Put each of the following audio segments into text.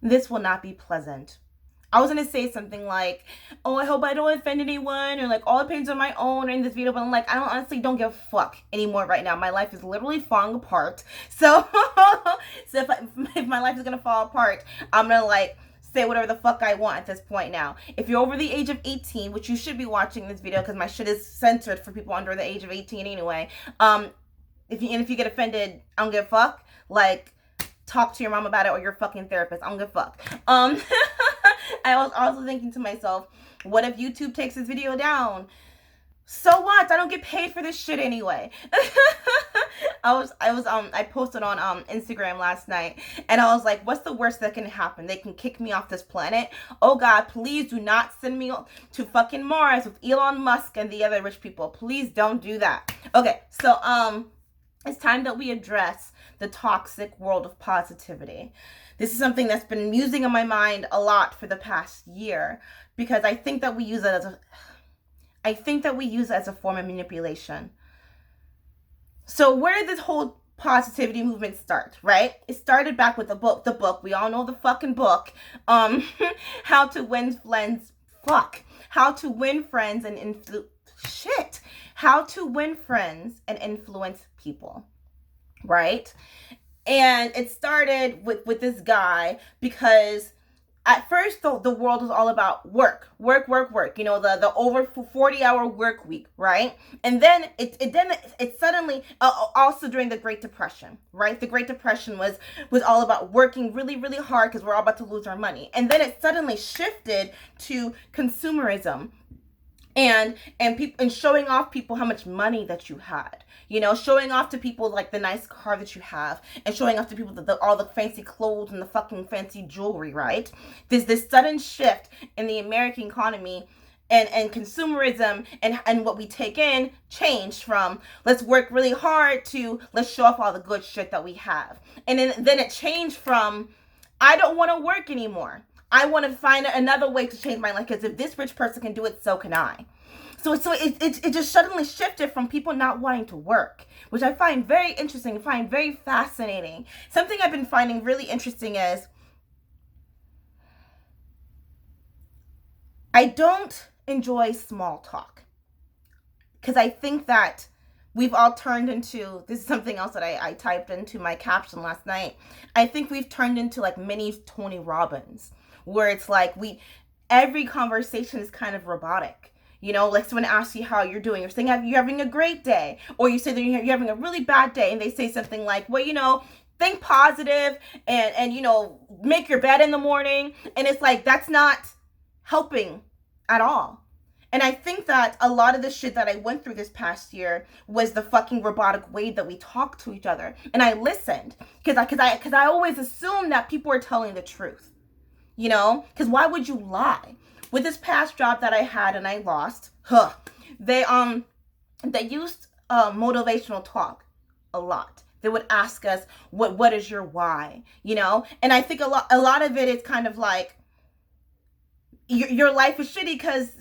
This will not be pleasant. I was gonna say something like, "Oh, I hope I don't offend anyone," or like, "All opinions are my own" in this video, but I'm like, I honestly don't give a fuck anymore right now. My life is literally falling apart. So, so if my life is gonna fall apart, I'm gonna like say whatever the fuck I want at this point now. If you're over the age of 18, which you should be watching this video because my shit is censored for people under the age of 18 anyway. If you get offended, I don't give a fuck. Like, talk to your mom about it or your fucking therapist. I don't give a fuck. I was also thinking to myself, what if YouTube takes this video down? So what? I don't get paid for this shit anyway. I posted on Instagram last night and I was like, what's the worst that can happen? They can kick me off this planet. Oh God, please do not send me to fucking Mars with Elon Musk and the other rich people. Please don't do that. Okay, so it's time that we address the toxic world of positivity. This is something that's been musing on my mind a lot for the past year because I think that we use it as a form of manipulation. So where did this whole positivity movement start, right? It started back with the book. We all know the fucking book. How to win friends. How to win friends and How to win friends and influence people. Right? And it started with this guy because at first the world was all about work. You know, the over 40-hour work week, right? And then it suddenly also during the Great Depression, right? The Great Depression was all about working really, really hard because we're all about to lose our money. And then it suddenly shifted to consumerism. And showing off people how much money that you had, you know, showing off to people like the nice car that you have, and showing off to people all the fancy clothes and the fucking fancy jewelry, right? This sudden shift in the American economy and consumerism and what we take in changed from let's work really hard to let's show off all the good shit that we have. And then it changed from I don't want to work anymore. I want to find another way to change my life because if this rich person can do it, so can I. So it just suddenly shifted from people not wanting to work, which I find very interesting, find very fascinating. Something I've been finding really interesting is I don't enjoy small talk because I think that we've all turned into, this is something else that I typed into my caption last night. I think we've turned into like mini Tony Robbins, where it's like every conversation is kind of robotic. You know, like someone asks you how you're doing. You're saying you're having a great day. Or you say that you're having a really bad day. And they say something like, well, you know, think positive and you know, make your bed in the morning. And it's like, that's not helping at all. And I think that a lot of the shit that I went through this past year was the fucking robotic way that we talk to each other. And I listened because I always assumed that people were telling the truth. You know, because why would you lie? With this past job that I had and I lost, they used motivational talk a lot. They would ask us, what is your why? You know, and I think a lot of it is kind of like your life is shitty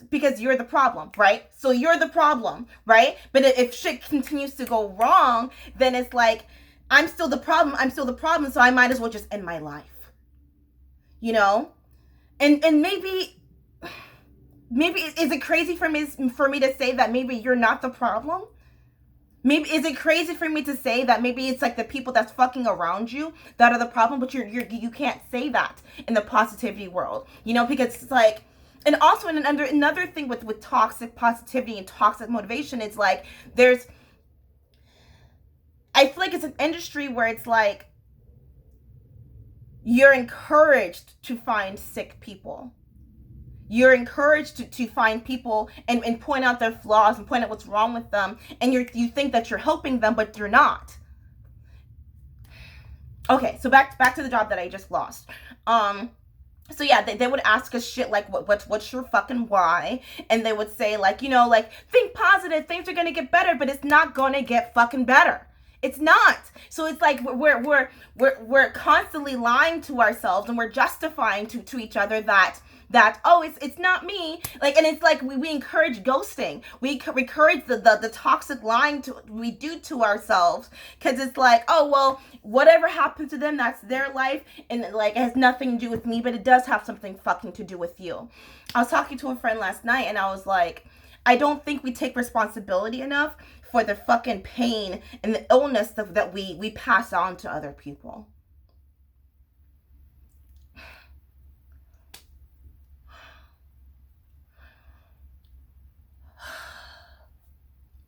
because you're the problem, right? So you're the problem, right? But if shit continues to go wrong, then it's like I'm still the problem, so I might as well just end my life. You know, and maybe is it crazy for me to say that maybe you're not the problem? Maybe is it crazy for me to say that maybe it's like the people that's fucking around you that are the problem, but you can't say that in the positivity world, you know, because it's like, and also another thing with toxic positivity and toxic motivation, it's like I feel like it's an industry where it's like you're encouraged to find sick people. You're encouraged to find people and point out their flaws and point out what's wrong with them. And you think that you're helping them, but you're not. Okay, so back to the job that I just lost. So yeah, they would ask us shit like, what's your fucking why? And they would say like, you know, like, think positive, things are gonna get better, but it's not gonna get fucking better. It's not. So it's like we're constantly lying to ourselves, and we're justifying to each other that oh, it's not me, like. And it's like we encourage ghosting, we encourage the toxic lying we do to ourselves, because it's like, oh well, whatever happened to them, that's their life, and like it has nothing to do with me, but it does have something fucking to do with you. I was talking to a friend last night, and I was like, I don't think we take responsibility enough for the fucking pain and the illness that we pass on to other people.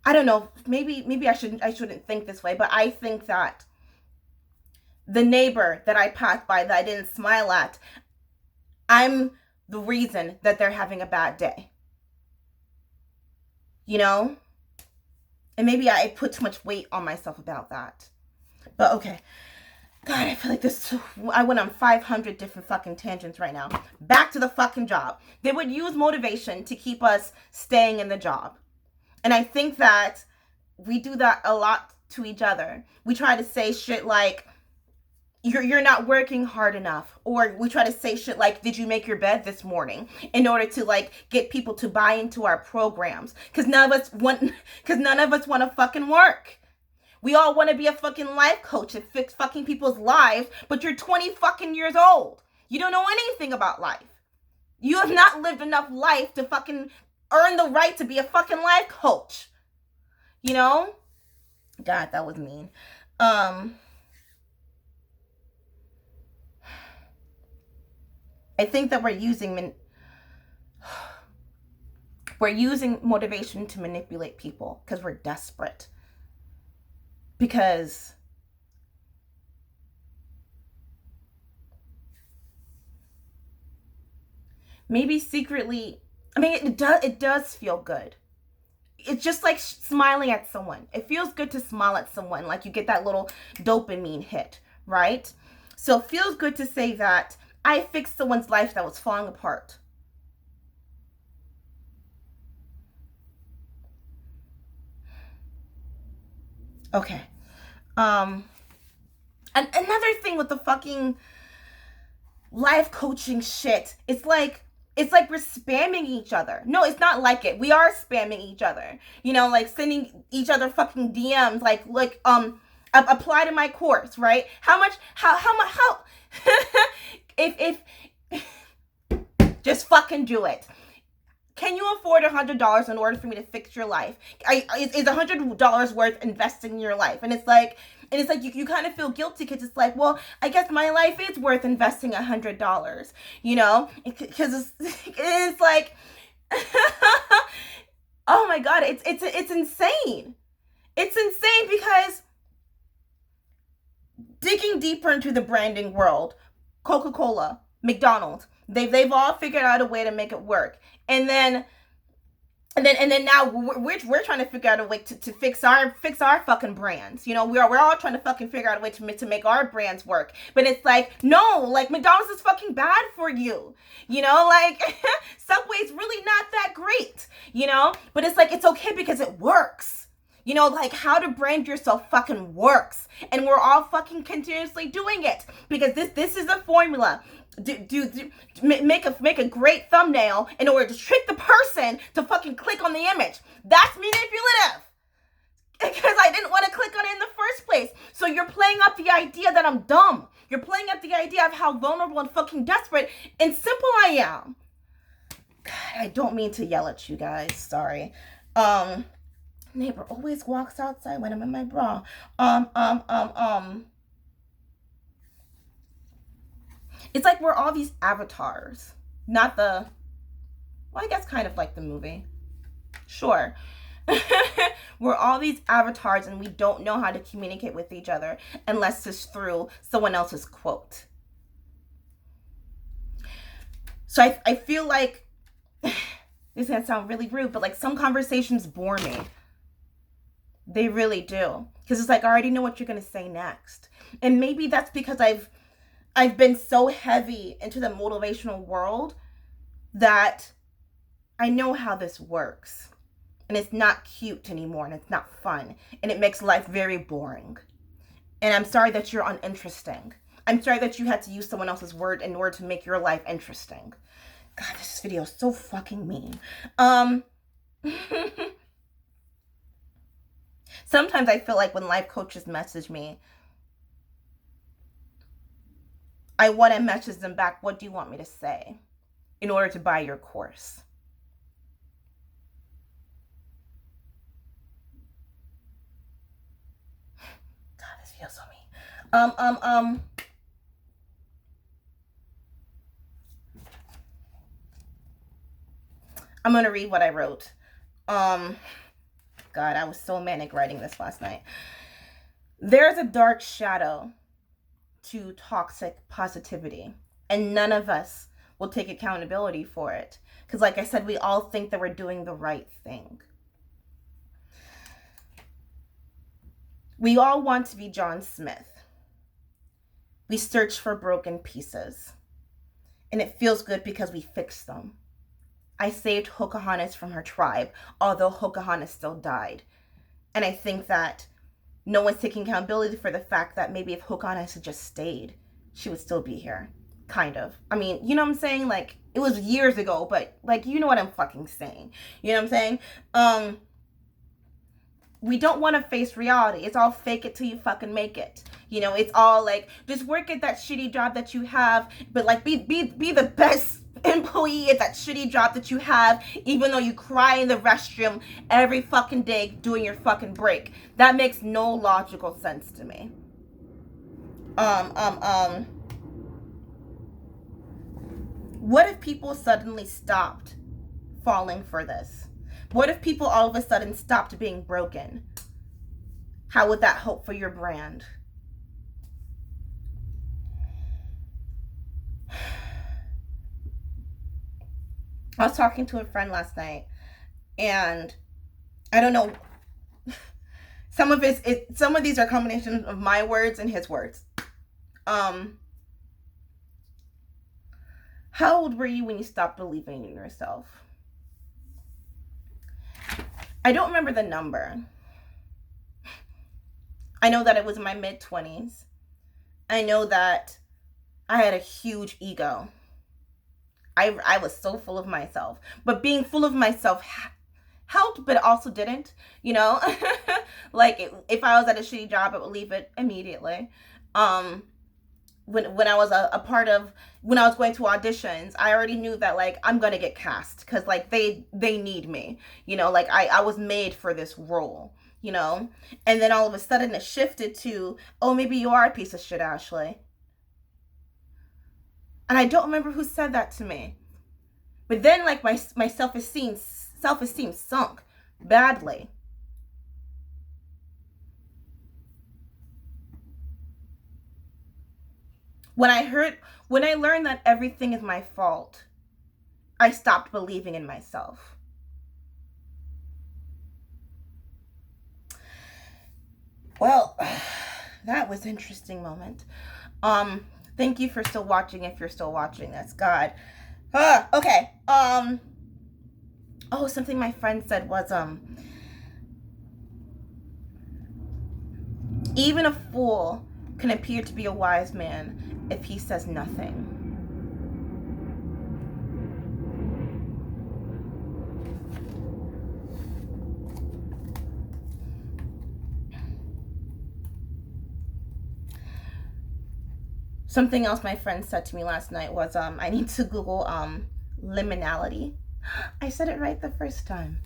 I don't know. Maybe I shouldn't think this way, but I think that the neighbor that I passed by that I didn't smile at, I'm the reason that they're having a bad day. You know? And maybe I put too much weight on myself about that. But okay. God, I feel like this. I went on 500 different fucking tangents right now. Back to the fucking job. They would use motivation to keep us staying in the job. And I think that we do that a lot to each other. We try to say shit like, you're not working hard enough. Or we try to say shit like, did you make your bed this morning? In order to like get people to buy into our programs. Because none of us want to fucking work. We all want to be a fucking life coach and fix fucking people's lives, but you're 20 fucking years old. You don't know anything about life. You have not lived enough life to fucking earn the right to be a fucking life coach. You know? God, that was mean. I think that we're using motivation to manipulate people because we're desperate. Because maybe secretly, I mean, it does feel good. It's just like smiling at someone. It feels good to smile at someone, like you get that little dopamine hit, right? So it feels good to say that I fixed someone's life that was falling apart. Okay. And another thing with the fucking life coaching shit, it's like we're spamming each other. No, it's not like it. We are spamming each other. You know, like sending each other fucking DMs like apply to my course, right? How much if just fucking do it. Can you afford $100 in order for me to fix your life? Is $100 worth investing in your life? And it's like you kind of feel guilty because it's like, well, I guess my life is worth investing $100, you know? Because it's like, oh my God, it's insane. It's insane because digging deeper into the branding world, Coca-Cola, McDonald's, they've all figured out a way to make it work. And then now we're trying to figure out a way to fix our fucking brands. You know, we're all trying to fucking figure out a way to make our brands work. But it's like, no, like McDonald's is fucking bad for you. You know, like Subway's really not that great, you know? But it's like, it's okay because it works. You know, like how to brand yourself fucking works. And we're all fucking continuously doing it because this is a formula. Make a great thumbnail in order to trick the person to fucking click on the image. That's manipulative. Because I didn't want to click on it in the first place. So you're playing up the idea that I'm dumb. You're playing up the idea of how vulnerable and fucking desperate and simple I am. God, I don't mean to yell at you guys. Sorry. Neighbor always walks outside when I'm in my bra. It's like we're all these avatars. Not well, I guess kind of like the movie. Sure. We're all these avatars and we don't know how to communicate with each other unless it's through someone else's quote. So I feel like, this is going to sound really rude, but like some conversations bore me. They really do. Because it's like, I already know what you're going to say next. And maybe that's because I've been so heavy into the motivational world that I know how this works. And it's not cute anymore, and it's not fun, and it makes life very boring. And I'm sorry that you're uninteresting. I'm sorry that you had to use someone else's word in order to make your life interesting. God, this video is so fucking mean. Sometimes I feel like when life coaches message me, I want to message them back, what do you want me to say in order to buy your course? God, this feels so mean. I'm gonna read what I wrote. God, I was so manic writing this last night. There's a dark shadow to toxic positivity, and none of us will take accountability for it. Because like I said, we all think that we're doing the right thing. We all want to be John Smith. We search for broken pieces, and it feels good because we fixed them. I saved Pocahontas from her tribe, although Pocahontas still died. And I think that no one's taking accountability for the fact that maybe if Pocahontas had just stayed, she would still be here. Kind of. I mean, you know what I'm saying? Like, it was years ago, but, like, you know what I'm fucking saying. You know what I'm saying? We don't want to face reality. It's all fake it till you fucking make it. You know, it's all like, just work at that shitty job that you have, but, like, be the best employee at that shitty job that you have, even though you cry in the restroom every fucking day doing your fucking break. That makes no logical sense to me. What if people suddenly stopped falling for this? What if people all of a sudden stopped being broken? How would that help for your brand? I was talking to a friend last night, and I don't know. Some of these are combinations of my words and his words. How old were you when you stopped believing in yourself? I don't remember the number. I know that it was in my mid-20s. I know that I had a huge ego. I was so full of myself. But being full of myself helped, but it also didn't, you know? Like, if I was at a shitty job, I would leave it immediately. When I was a part of, when I was going to auditions, I already knew that, like, I'm gonna get cast because, like, they need me, you know? Like, I was made for this role, you know? And then all of a sudden it shifted to, oh, maybe you are a piece of shit, Ashley. And I don't remember who said that to me. But then, like, my self-esteem sunk badly. When I learned that everything is my fault, I stopped believing in myself. Well, that was an interesting moment. Thank you for still watching, if you're still watching this. God. Okay. Oh, something my friend said was, even a fool can appear to be a wise man if he says nothing. Something else my friend said to me last night was, I need to Google liminality. I said it right the first time.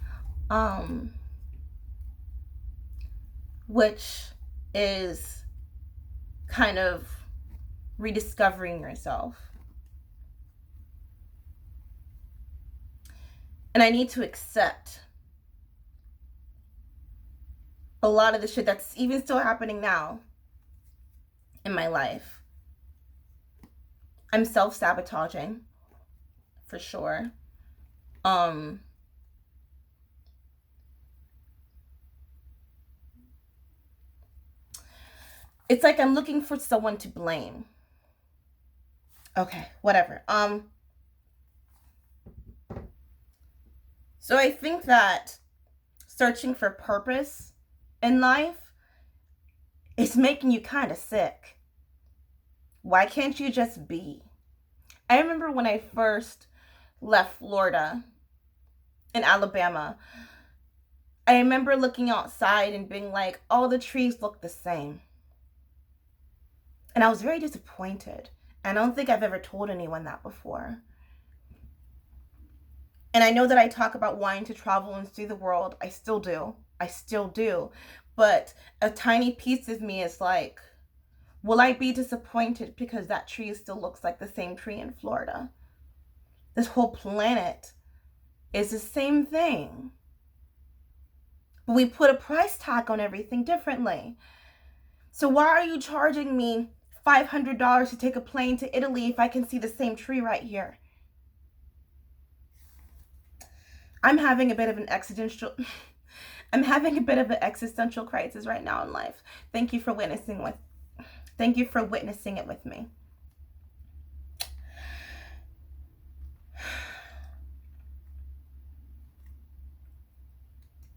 Which is kind of rediscovering yourself. And I need to accept a lot of the shit that's even still happening now in my life. I'm self-sabotaging, for sure. It's like I'm looking for someone to blame. Okay, whatever. So I think that searching for purpose in life, it's making you kind of sick. Why can't you just be? I remember when I first left Florida in Alabama, I remember looking outside and being like, all the trees look the same. And I was very disappointed. I don't think I've ever told anyone that before. And I know that I talk about wanting to travel and see the world. I still do. I still do. But a tiny piece of me is like, will I be disappointed because that tree still looks like the same tree in Florida? This whole planet is the same thing. But we put a price tag on everything differently. So why are you charging me $500 to take a plane to Italy if I can see the same tree right here? I'm having a bit of an existential crisis right now in life. Thank you for witnessing it with me.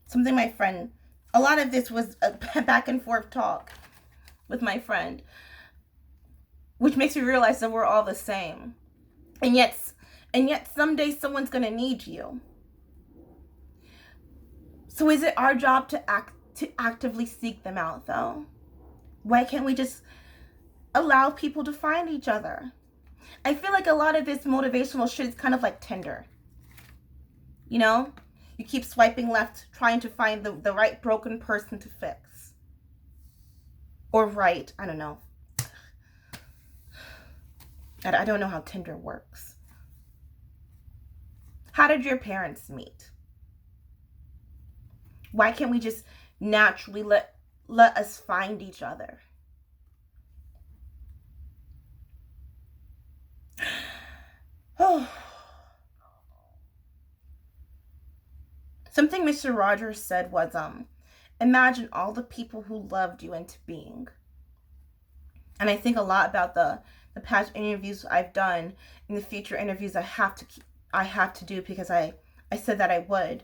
Something my friend, a lot of this was a back and forth talk with my friend, which makes me realize that we're all the same. And yet someday someone's going to need you. So is it our job to actively seek them out, though? Why can't we just allow people to find each other? I feel like a lot of this motivational shit is kind of like Tinder. You know? You keep swiping left, trying to find the right broken person to fix. Or right, I don't know. I don't know how Tinder works. How did your parents meet? Why can't we just naturally let us find each other? Oh. Something Mr. Rogers said was, imagine all the people who loved you into being. And I think a lot about the past interviews I've done and the future interviews I have to do because I said that I would.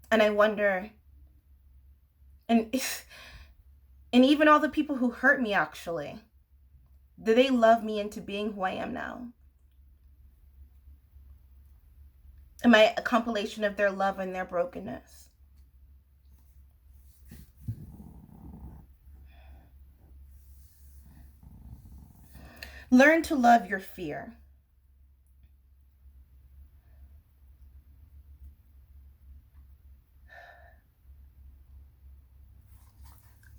And I wonder, and even all the people who hurt me, actually, do they love me into being who I am now? Am I a compilation of their love and their brokenness? Learn to love your fear.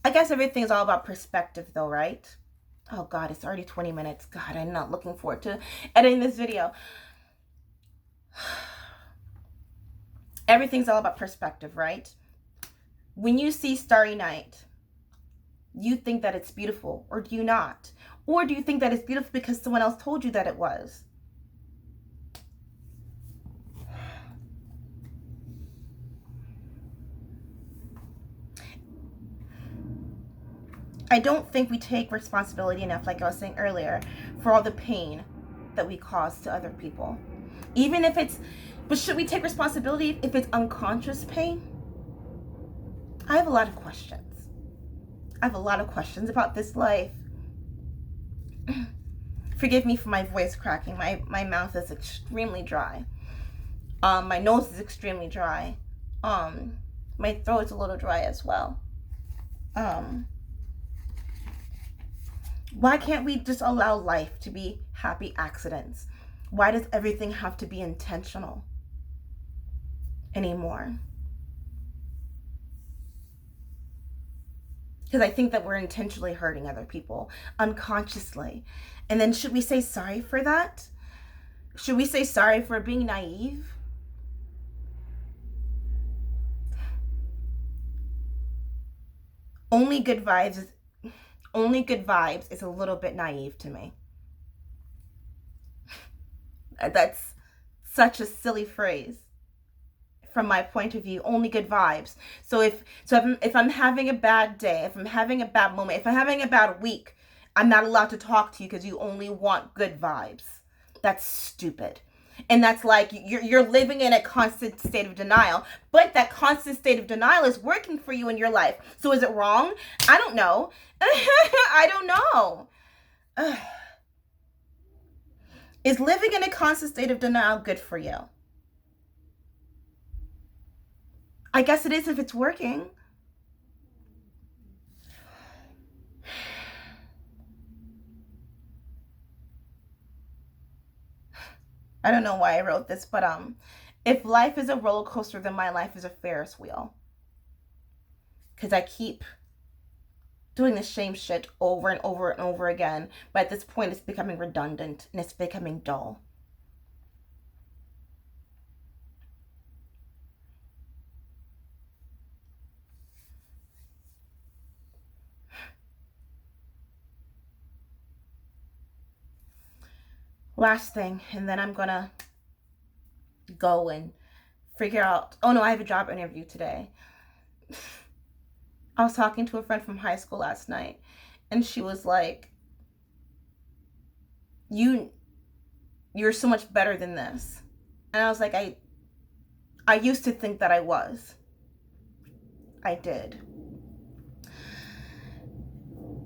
I guess everything's all about perspective, though, right? Oh, God, it's already 20 minutes. God, I'm not looking forward to editing this video. Everything's all about perspective, right? When you see Starry Night, you think that it's beautiful, or do you not? Or do you think that it's beautiful because someone else told you that it was? I don't think we take responsibility enough, like I was saying earlier, for all the pain that we cause to other people. Even if it's, but should we take responsibility if it's unconscious pain? I have a lot of questions. I have a lot of questions about this life. Forgive me for my voice cracking. My mouth is extremely dry. My nose is extremely dry. My throat's a little dry as well. Why can't we just allow life to be happy accidents? Why does everything have to be intentional anymore? Because I think that we're intentionally hurting other people unconsciously. And then should we say sorry for that? Should we say sorry for being naive? Only good vibes is a little bit naive to me. That's such a silly phrase from my point of view. Only good vibes. So if I'm having a bad day, if I'm having a bad moment, if I'm having a bad week, I'm not allowed to talk to you because you only want good vibes. That's stupid. And that's like you're living in a constant state of denial. But that constant state of denial is working for you in your life. So is it wrong? I don't know. I don't know. Is living in a constant state of denial good for you? I guess it is if it's working. I don't know why I wrote this, but if life is a roller coaster, then my life is a Ferris wheel. Because I keep doing the same shit over and over and over again. But at this point, it's becoming redundant and it's becoming dull. Last thing, and then I'm gonna go and figure out. Oh no, I have a job interview today. I was talking to a friend from high school last night, and she was like, you're so much better than this. And I was like, I used to think that I was. I did.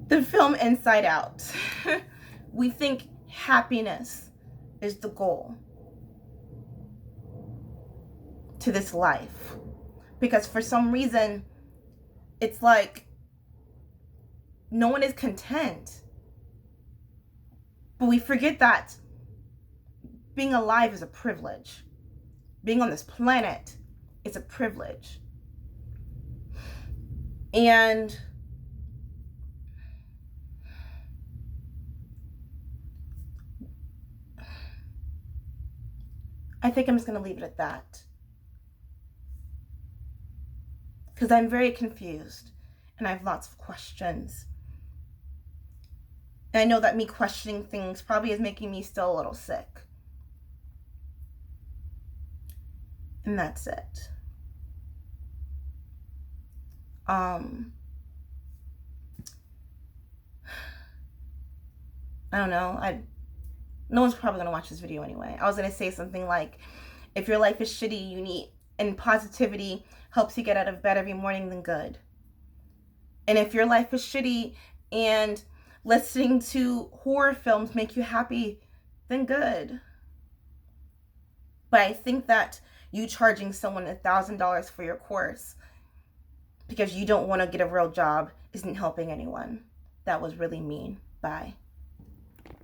The film Inside Out. We think happiness is the goal to this life. Because for some reason, it's like no one is content. But we forget that being alive is a privilege. Being on this planet is a privilege. And I think I'm just going to leave it at that. Because I'm very confused and I have lots of questions. And I know that me questioning things probably is making me still a little sick. And that's it. I don't know. No one's probably going to watch this video anyway. I was going to say something like, if your life is shitty, and positivity helps you get out of bed every morning, then good. And if your life is shitty and listening to horror films make you happy, then good. But I think that you charging someone $1,000 for your course because you don't want to get a real job isn't helping anyone. That was really mean. Bye.